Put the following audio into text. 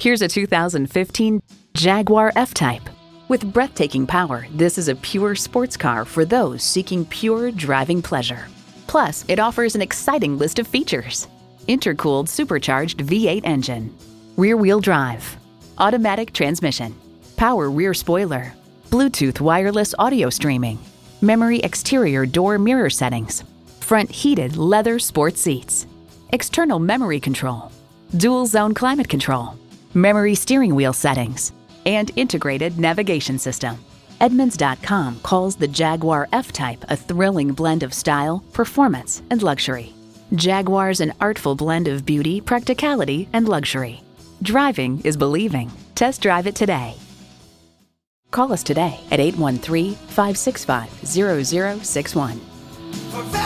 Here's a 2015 Jaguar F-Type. With breathtaking power, this is a pure sports car for those seeking pure driving pleasure. Plus, it offers an exciting list of features. Intercooled supercharged V8 engine, rear-wheel drive, automatic transmission, power rear spoiler, Bluetooth wireless audio streaming, memory exterior door mirror settings, front heated leather sports seats, external memory control, dual zone climate control, memory steering wheel settings, and integrated navigation system. Edmunds.com calls the Jaguar F-Type a thrilling blend of style, performance, and luxury. Jaguar's an artful blend of beauty, practicality, and luxury. Driving is believing. Test drive it today. Call us today at 813-565-0061.